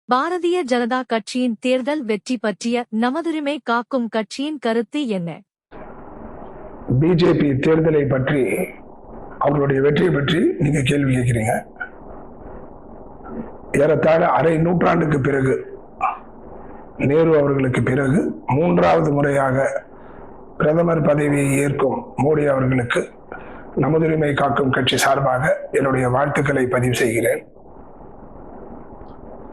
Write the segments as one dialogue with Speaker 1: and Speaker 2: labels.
Speaker 1: பாரதிய ஜனதா கட்சியின் தேர்தல் வெற்றி பற்றிய நமதுரிமை காக்கும் கட்சியின் கருத்து என்ன?
Speaker 2: பிஜேபி தேர்தலை பற்றி, அவர்களுடைய வெற்றியை பற்றி நீங்க கேள்வி கேட்கிறீங்க. ஏறத்தாழ அரை நூற்றாண்டுக்கு பிறகு, நேரு அவர்களுக்கு பிறகு மூன்றாவது முறையாக பிரதமர் பதவியை ஏற்கும் மோடி அவர்களுக்கு நமதுரிமை காக்கும் கட்சி சார்பாக என்னுடைய வாழ்த்துக்களை பதிவு செய்கிறேன்.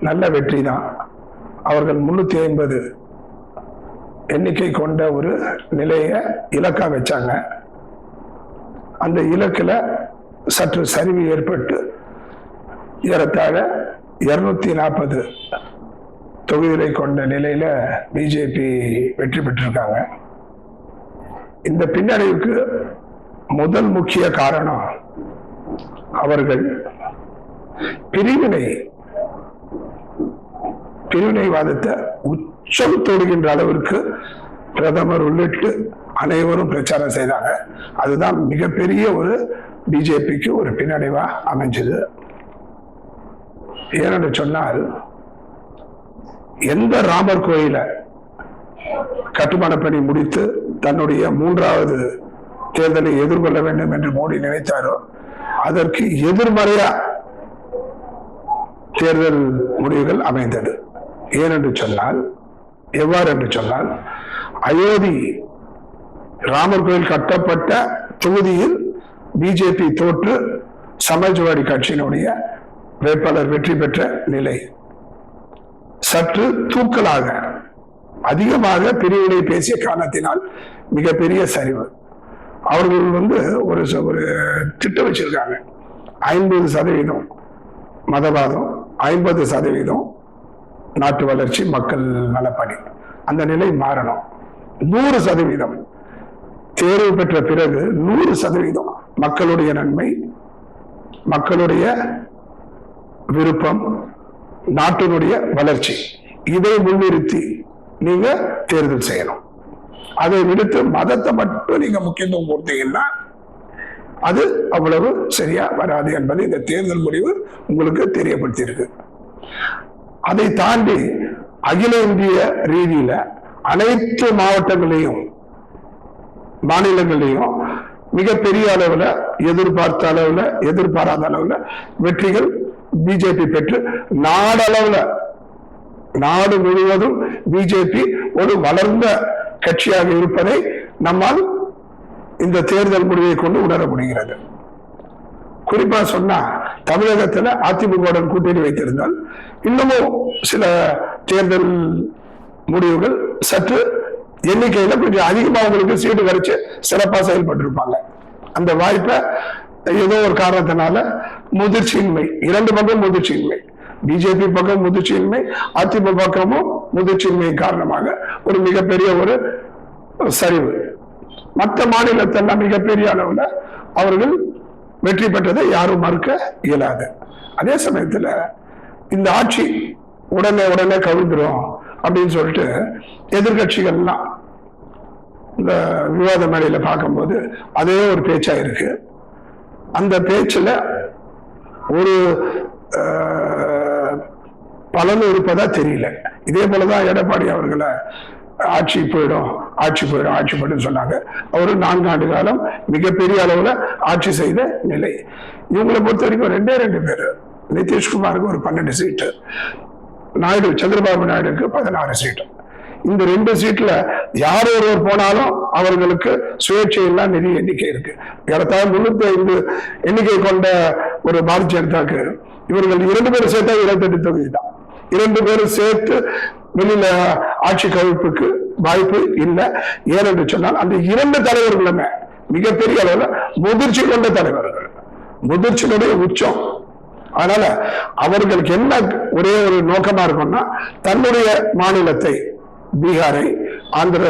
Speaker 2: நல்ல வெற்றி தான். அவர்கள் 350 எண்ணிக்கை கொண்ட ஒரு நிலையை இலக்கா வச்சாங்க. அந்த இலக்குல சற்று சரிவு ஏற்பட்டு ஏறத்தாழ 240 தொகுதிகளை கொண்ட நிலையில பிஜேபி வெற்றி பெற்றிருக்காங்க. இந்த பின்னடைவுக்கு முதல் முக்கிய காரணம் அவர்கள் பிரிவினைவாதத்தை உச்சம் தொடுகின்ற அளவிற்கு பிரதமர் உள்ளிட்டு அனைவரும் பிரச்சாரம் செய்தாங்க. அதுதான் மிகப்பெரிய ஒரு பிஜேபிக்கு ஒரு பின்னடைவா அமைஞ்சது. ஏனென்று சொன்னால், எந்த ராமர் கோயில கட்டுமான பணி முடித்து தன்னுடைய 3வது தேர்தலை எதிர்கொள்ள வேண்டும் என்று மோடி நினைத்தாரோ, அதற்கு எதிர்மறையா தேர்தல் முடிவுகள் அமைந்தது. ஏனென்று சொன்னால், எவ்வாறு என்று சொன்னால், அயோத்தி ராமர் கோயில் கட்டப்பட்ட தொகுதியில் பிஜேபி தோற்று சமாஜ்வாடி கட்சியினுடைய வேட்பாளர் வெற்றி பெற்ற நிலை. சற்று தூக்கலாக அதிகமாக பிரிவினை பேசிய காரணத்தினால் மிகப்பெரிய சரிவு. அவர்கள் ஒரு திட்டம் வச்சிருக்காங்க. 50% மதவாதம், 50% நாட்டு வளர்ச்சி, மக்கள் நலப்பணி. அந்த நிலை மாறணும். 100% தேர்வு பெற்ற பிறகு 100% மக்களுடைய நன்மை, மக்களுடைய விருப்பம், நாட்டினுடைய வளர்ச்சி, இதை முன்னிறுத்தி நீங்க தேர்தல் செய்யணும். அதை விடுத்து மதத்தை மட்டும் நீங்க முக்கியத்துவம் கொடுத்தீங்கன்னா அது அவ்வளவு சரியா வராது என்பது இந்த தேர்தல் முடிவு உங்களுக்கு தெரியப்படுத்தியிருக்கு. அதை தாண்டி அகில இந்திய ரீதியில அனைத்து மாவட்டங்களையும் மாநிலங்களையும் மிகப்பெரிய அளவுல, எதிர்பார்த்த அளவுல, எதிர்பாராத அளவுல வெற்றிகள் பிஜேபி பெற்று நாடளவுல, நாடு முழுவதும் பிஜேபி ஒரு வளர்ந்த கட்சியாக இருப்பதை நம்மால் இந்த தேர்தல் முடிவை கொண்டு உணர முடிகிறது. குறிப்பா சொன்னா, தமிழகத்துல அதிமுகவுடன் கூட்டணி வைத்திருந்தால் இன்னமும் சில தேர்தல் முடிவுகள் சற்று எண்ணிக்கையில கொஞ்சம் அதிகமா உங்களுக்கு சீட்டு கிடைச்சு சிறப்பா செயல்பட்டிருப்பாங்க. அந்த வாய்ப்பை ஏதோ ஒரு காரணத்தினால முதிர்ச்சியின்மை, 2 பக்கம் முதிர்ச்சியின்மை, பிஜேபி பக்கம் முதிர்ச்சியின்மை, அதிமுக பக்கமும் முதிர்ச்சியின்மை காரணமாக ஒரு மிகப்பெரிய ஒரு சரிவு. மற்ற மாநிலத்தெல்லாம் மிகப்பெரிய அளவுல அவர்கள் வெற்றி பெற்றதை யாரும் மறுக்க இயலாது. அதே சமயத்துல இந்த ஆட்சி உடனே கவிழ்ந்துரும் அப்படின்னு சொல்லிட்டு எதிர்கட்சிகள்லாம் இந்த விவாத மேடையில பார்க்கும்போது அதே ஒரு பேச்சா இருக்கு. அந்த பேச்சுல ஒரு பலன் இருப்பதா தெரியல. இதே போலதான் எடப்பாடி அவர்களை ஆட்சி போயிடும் சொன்னாங்க. அவரு 4 ஆண்டு காலம் மிகப்பெரிய அளவுல ஆட்சி செய்த நிலை. இவங்களை பொறுத்த வரைக்கும் 2 பேர். நிதிஷ்குமாருக்கு ஒரு 12 சீட்டு, சந்திரபாபு நாயுடுக்கு 16 சீட்டு. இந்த 2 சீட்ல யார் ஒருவர் போனாலும் அவர்களுக்கு சுயேட்சையெல்லாம் நிறைய எண்ணிக்கை இருக்கு. ஏறத்தாழ 305 எண்ணிக்கை கொண்ட ஒரு பாரதிய ஜனதாக்கு இவர்கள் 2 பேரும் சேர்த்தா 28 தொகுதி தான். 2 பேரும் சேர்த்து வெளியில ஆட்சி கவிழ்ப்புக்கு வாய்ப்பு இல்லை. ஏனென்று சொன்னால், அந்த 2 தலைவர்களுமே மிகப்பெரிய அளவுல முதிர்ச்சி கொண்ட தலைவர்கள், முதிர்ச்சியினுடைய உச்சம். அதனால அவர்களுக்கு என்ன ஒரே ஒரு நோக்கமா இருக்கும்னா, தன்னுடைய மாநிலத்தை, பீகாரை, ஆந்திர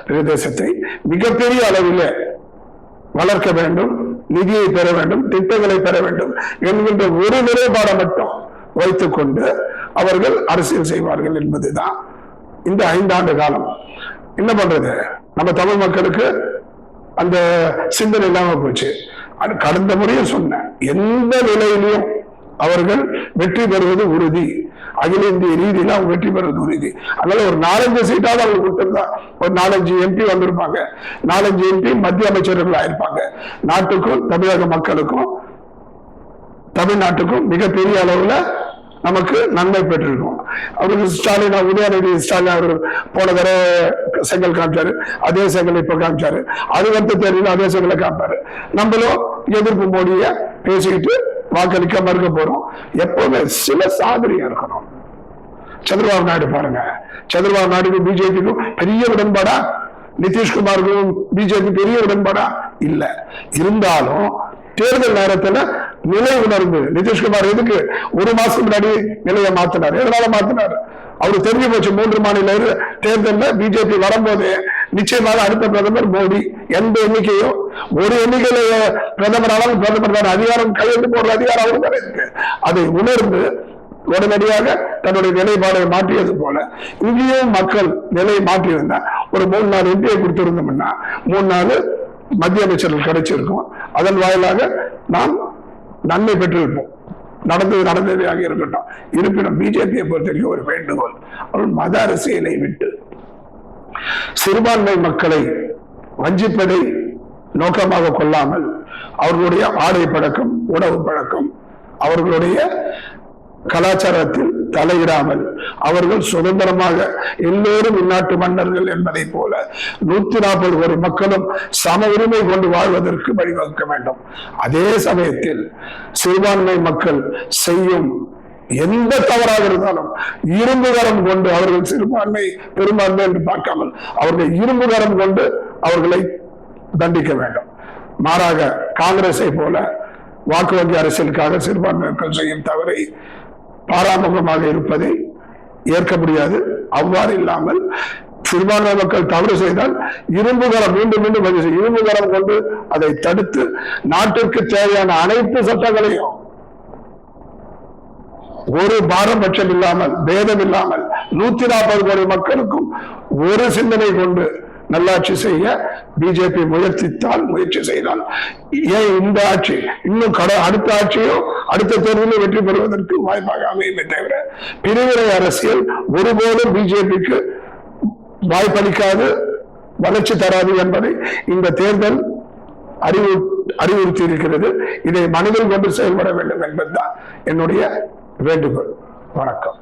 Speaker 2: பிரதேசத்தை மிகப்பெரிய அளவில் வளர்க்க வேண்டும், நிதியை பெற வேண்டும், திட்டங்களை பெற வேண்டும் என்கின்ற ஒரு நிலைப்பாடை மட்டும் வைத்துக் கொண்டு அவர்கள் அரசியல் செய்வார்கள் என்பதுதான் இந்த 5 ஆண்டு காலம். என்ன பண்றது, நம்ம தமிழ் மக்களுக்கு அந்த சிந்தனை இல்லாம போச்சு. கடந்த முறையும் சொன்ன, எந்த நிலையிலும் அவர்கள் வெற்றி பெறுவது உறுதி. அகில இந்திய ரீதியில அவங்க வெற்றி பெறுவது உறுதி. அதனால ஒரு 4-5 சீட்டாவது அவங்க கொடுத்திருந்தா ஒரு 4-5 எம்பி வந்திருப்பாங்க, 4-5 எம்பி மத்திய அமைச்சர்கள் ஆயிருப்பாங்க. நாட்டுக்கும் தமிழக மக்களுக்கும் தமிழ்நாட்டுக்கும் மிகப்பெரிய அளவுல நமக்கு நன்மை பெற்றிருக்கும். அவருக்கு ஸ்டாலின், உதயநிதி ஸ்டாலின் அவர் போன தடவை செங்கல் காமிச்சாரு, அதே செங்கல் இப்ப காமிச்சாரு, அது வந்து தேர்தல் அதே செங்கலை காமிப்பாரு. நம்மளும் எதிர்ப்பு மோடிய பேசிக்கிட்டு வாக்களிக்க மறுக்க போறோம். எப்பவுமே சில சாதனையா இருக்கணும். சந்திரபாபு நாயுடு பாருங்க, சந்திரபாபு நாயுடுக்கும் பிஜேபிக்கும் பெரிய உடன்பாடா, நிதிஷ்குமாருக்கும் பிஜேபி பெரிய உடன்பாடா இல்ல. இருந்தாலும் தேர்தல் நேரத்துல நிலை உணர்ந்து நிதிஷ்குமார் எதுக்கு 1 மாசம் முன்னாடி நிலையை மாத்தினார்? எதனால மாத்தினார்? அவருக்கு தெரிஞ்சு போச்சு 3 மாநில தேர்தலில் பிஜேபி வரும்போது நிச்சயமாக அடுத்த பிரதமர் மோடி. எந்த எண்ணிக்கையும் ஒரு எண்ணிக்கையில பிரதமராலும் பிரதமர் தான் அதிகாரம் கையெழுத்து போடுற அதிகாரம் அவருக்கு தான் இருக்கு. அதை உணர்ந்து உடனடியாக தன்னுடைய நிலைப்பாடை மாற்றியது போல இங்கேயும் மக்கள் நிலை மாற்றியிருந்தா ஒரு 3-4 எம்பியை கொடுத்திருந்தோம்னா 3-4 மத்திய அமைச்சர்கள் கிடைச்சிருக்கும். அதன் வாயிலாக நாம் நன்மை பெற்றிருப்போம். நடந்ததாக இருக்கட்டும். இருப்பினும் பிஜேபியை பொறுத்தவரைக்கும் ஒரு வேண்டுகோள், அவர்கள் மத அரசியலை விட்டு சிறுபான்மை மக்களை வஞ்சிப்பதை நோக்கமாக கொள்ளாமல் அவர்களுடைய ஆடை பழக்கம், உணவு பழக்கம், அவர்களுடைய கலாச்சாரத்தில் தலையிடாமல் அவர்கள் சுதந்திரமாக எல்லோரும் இந்நாட்டு மன்னர்கள் என்பதை போல 140 கோடி மக்களும் சம உரிமை கொண்டு வாழ்வதற்கு வழிவகுக்க வேண்டும். அதே சமயத்தில் சிறுபான்மை மக்கள் செய்யும் எந்த தவறாக இருந்தாலும் இரும்புகரம் கொண்டு அவர்கள் சிறுபான்மை பெரும்பான்மை என்று பார்க்காமல் அவர்கள் இரும்புகரம் கொண்டு அவர்களை தண்டிக்க வேண்டும். மாறாக காங்கிரஸை போல வாக்கு வங்கி அரசியலுக்காக சிறுபான்மை மக்கள் செய்யும் தவறை பாராமுகமாக இருப்பதை ஏற்க முடியாது. அவ்வாறு இல்லாமல் சிறுபான்மை மக்கள் தவறு செய்தால் இரும்புகரம் மீண்டும் இரும்புகரம் கொண்டு அதை தடுத்து நாட்டிற்கு தேவையான அனைத்து சட்டங்களையும் ஒரு பாரபட்சம் இல்லாமல் பேதம் இல்லாமல் 140 கோடி மக்களுக்கும் ஒரு சிந்தனை கொண்டு நல்லாட்சி செய்ய பிஜேபி முயற்சி செய்தால் ஏன் இந்த ஆட்சி இன்னும் அடுத்த ஆட்சியோ அடுத்த தேர்தலில் வெற்றி பெறுவதற்கு வாய்ப்பாக அமையுமே தவிர பிரிவினை அரசியல் ஒருபோதும் பிஜேபிக்கு வாய்ப்பளிக்காது, வளர்ச்சி தராது என்பதை இந்த தேர்தல் அறிவுறுத்தி இருக்கிறது. இதை மனதில் கொண்டு செயல்பட வேண்டும் என்பதுதான் என்னுடைய வேண்டுகோள். வணக்கம்.